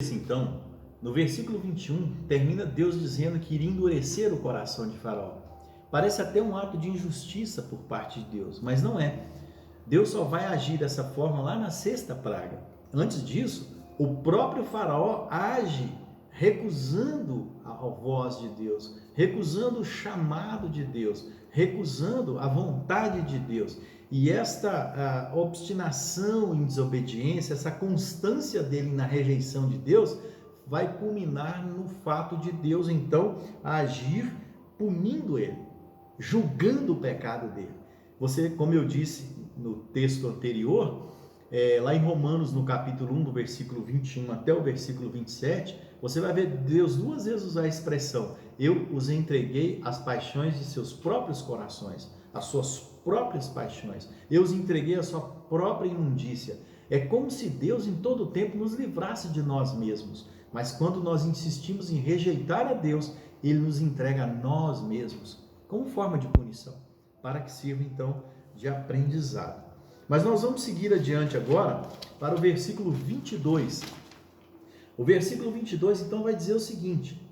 Então, no versículo 21, termina Deus dizendo que iria endurecer o coração de Faraó. Parece até um ato de injustiça por parte de Deus, mas não é. Deus só vai agir dessa forma lá na sexta praga. Antes disso, o próprio Faraó age recusando a voz de Deus, recusando o chamado de Deus, recusando a vontade de Deus. E esta obstinação em desobediência, essa constância dele na rejeição de Deus, vai culminar no fato de Deus então agir punindo ele, julgando o pecado dele. Você, como eu disse no texto anterior, lá em Romanos, no capítulo 1, do versículo 21 até o versículo 27, você vai ver Deus duas vezes usar a expressão: eu os entreguei às paixões de seus próprios corações, às suas próprias paixões, eu os entreguei à sua própria imundícia. É como se Deus em todo o tempo nos livrasse de nós mesmos, mas quando nós insistimos em rejeitar a Deus, Ele nos entrega a nós mesmos, como forma de punição, para que sirva então de aprendizado. Mas nós vamos seguir adiante agora para o versículo 22. O versículo 22 então vai dizer o seguinte: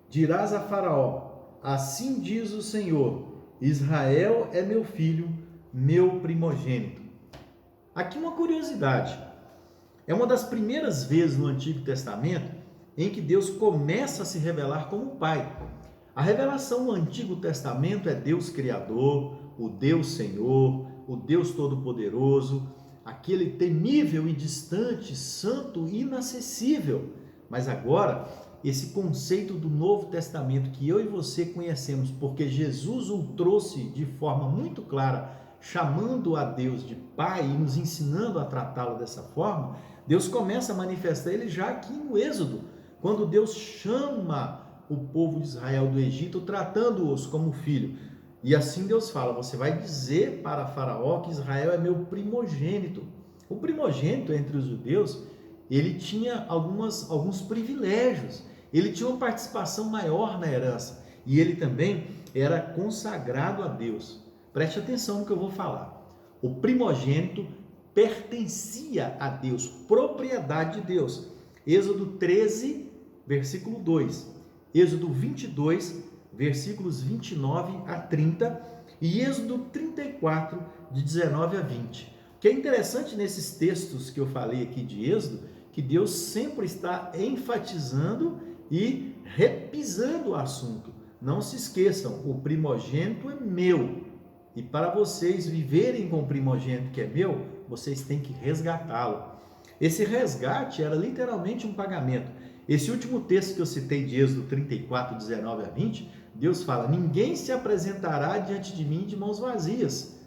dirás a Faraó, assim diz o Senhor, Israel é meu filho, meu primogênito. Aqui uma curiosidade, é uma das primeiras vezes no Antigo Testamento em que Deus começa a se revelar como Pai. A revelação no Antigo Testamento é Deus Criador, o Deus Senhor, o Deus Todo-Poderoso, aquele temível e distante, santo e inacessível. Mas agora, esse conceito do Novo Testamento que eu e você conhecemos, porque Jesus o trouxe de forma muito clara, chamando a Deus de Pai e nos ensinando a tratá-lo dessa forma, Deus começa a manifestar ele já aqui no Êxodo, quando Deus chama o povo de Israel do Egito, tratando-os como filho. E assim Deus fala: você vai dizer para Faraó que Israel é meu primogênito. O primogênito entre os judeus, ele tinha alguns privilégios, ele tinha uma participação maior na herança, e ele também era consagrado a Deus. Preste atenção no que eu vou falar. O primogênito pertencia a Deus, propriedade de Deus. Êxodo 13, versículo 2. Êxodo 22, versículos 29 a 30. E Êxodo 34, de 19 a 20. O que é interessante nesses textos que eu falei aqui de Êxodo, que Deus sempre está enfatizando e repisando o assunto. Não se esqueçam, o primogênito é meu. E para vocês viverem com o primogênito que é meu, vocês têm que resgatá-lo. Esse resgate era literalmente um pagamento. Esse último texto que eu citei de Êxodo 34, 19 a 20, Deus fala: ninguém se apresentará diante de mim de mãos vazias,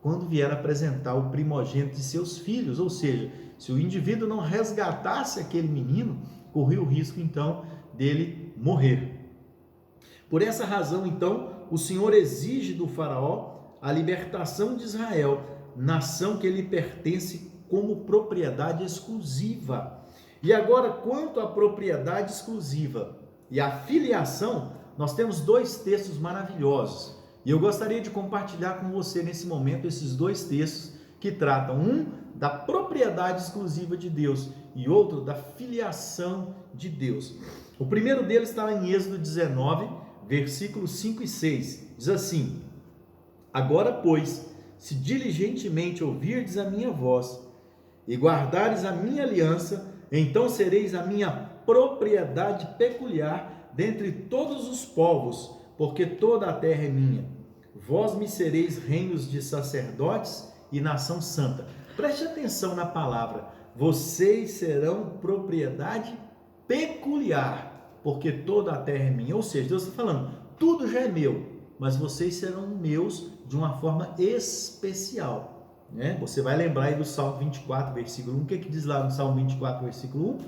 quando vier apresentar o primogênito de seus filhos. Ou seja, se o indivíduo não resgatasse aquele menino, corria o risco então dele morrer. Por essa razão, então, o Senhor exige do Faraó a libertação de Israel, nação que lhe pertence como propriedade exclusiva. E agora, quanto à propriedade exclusiva e à filiação, nós temos dois textos maravilhosos. E eu gostaria de compartilhar com você nesse momento esses dois textos que tratam, um da propriedade exclusiva de Deus e outro da filiação de Deus. O primeiro deles está em Êxodo 19, versículos 5 e 6. Diz assim: agora, pois, se diligentemente ouvirdes a minha voz e guardares a minha aliança, então sereis a minha propriedade peculiar dentre todos os povos, porque toda a terra é minha. Vós me sereis reinos de sacerdotes e nação santa. Preste atenção na palavra: vocês serão propriedade peculiar, porque toda a terra é minha. Ou seja, Deus está falando, tudo já é meu, mas vocês serão meus de uma forma especial. Você vai lembrar aí do Salmo 24, versículo 1. O que diz lá no Salmo 24, versículo 1?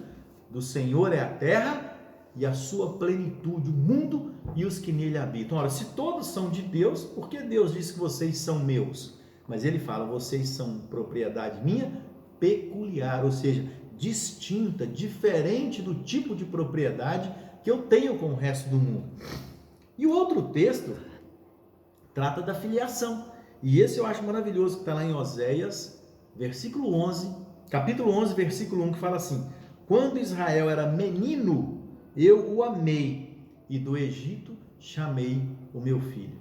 Do Senhor é a terra e a sua plenitude, o mundo e os que nele habitam. Ora, se todos são de Deus, por que Deus diz que vocês são meus? Mas ele fala: vocês são propriedade minha peculiar, ou seja, distinta, diferente do tipo de propriedade que eu tenho com o resto do mundo. E o outro texto trata da filiação. E esse eu acho maravilhoso, que está lá em Oséias, versículo 11, capítulo 11, versículo 1, que fala assim: Quando Israel era menino, eu o amei, e do Egito chamei o meu filho.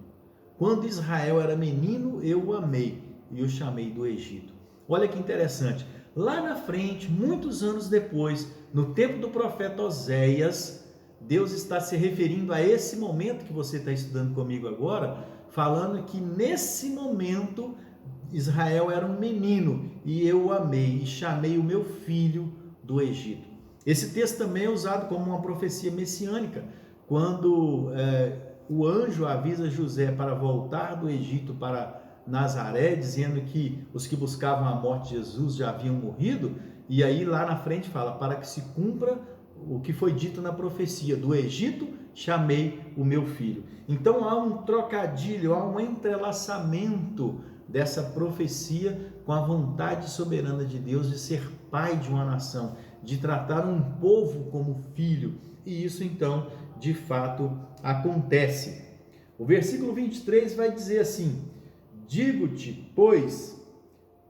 Quando Israel era menino, eu o amei, e o chamei do Egito. Olha que interessante. Lá na frente, muitos anos depois, no tempo do profeta Oséias, Deus está se referindo a esse momento que você está estudando comigo agora, falando que nesse momento Israel era um menino e eu o amei e chamei o meu filho do Egito. Esse texto também é usado como uma profecia messiânica, quando o anjo avisa José para voltar do Egito para Nazaré, dizendo que os que buscavam a morte de Jesus já haviam morrido, e aí lá na frente fala, para que se cumpra o que foi dito na profecia, do Egito chamei o meu filho. Então há um trocadilho, há um entrelaçamento dessa profecia com a vontade soberana de Deus de ser pai de uma nação, de tratar um povo como filho, e isso então de fato acontece. O versículo 23 vai dizer assim: digo-te, pois,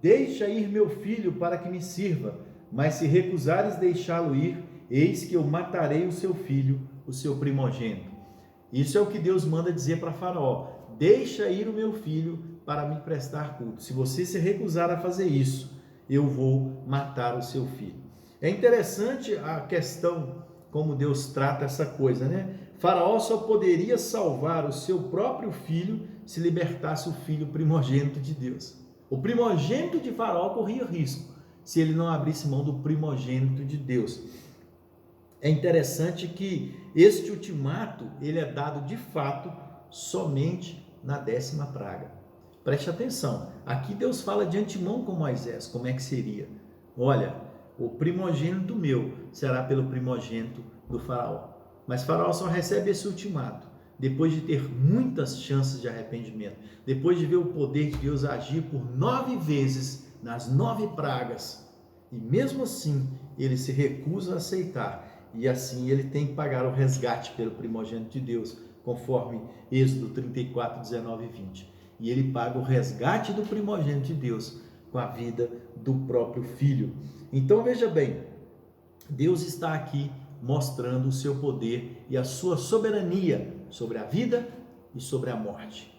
deixa ir meu filho para que me sirva, mas se recusares deixá-lo ir, eis que eu matarei o seu filho, o seu primogênito. Isso é o que Deus manda dizer para Faraó: deixa ir o meu filho para me prestar culto. Se você se recusar a fazer isso, eu vou matar o seu filho. É interessante a questão como Deus trata essa coisa, né? Faraó só poderia salvar o seu próprio filho se libertasse o filho primogênito de Deus. O primogênito de Faraó corria risco se ele não abrisse mão do primogênito de Deus. É interessante que este ultimato ele é dado de fato somente na 10ª praga. Preste atenção, aqui Deus fala de antemão com Moisés, como é que seria? Olha, o primogênito meu será pelo primogênito do Faraó. Mas Faraó só recebe esse ultimato depois de ter muitas chances de arrependimento, depois de ver o poder de Deus agir por 9 vezes nas 9 pragas, e mesmo assim ele se recusa a aceitar, e assim ele tem que pagar o resgate pelo primogênito de Deus, conforme Êxodo 34, 19 e 20. E ele paga o resgate do primogênito de Deus com a vida do próprio filho. Então veja bem, Deus está aqui mostrando o seu poder e a sua soberania sobre a vida e sobre a morte.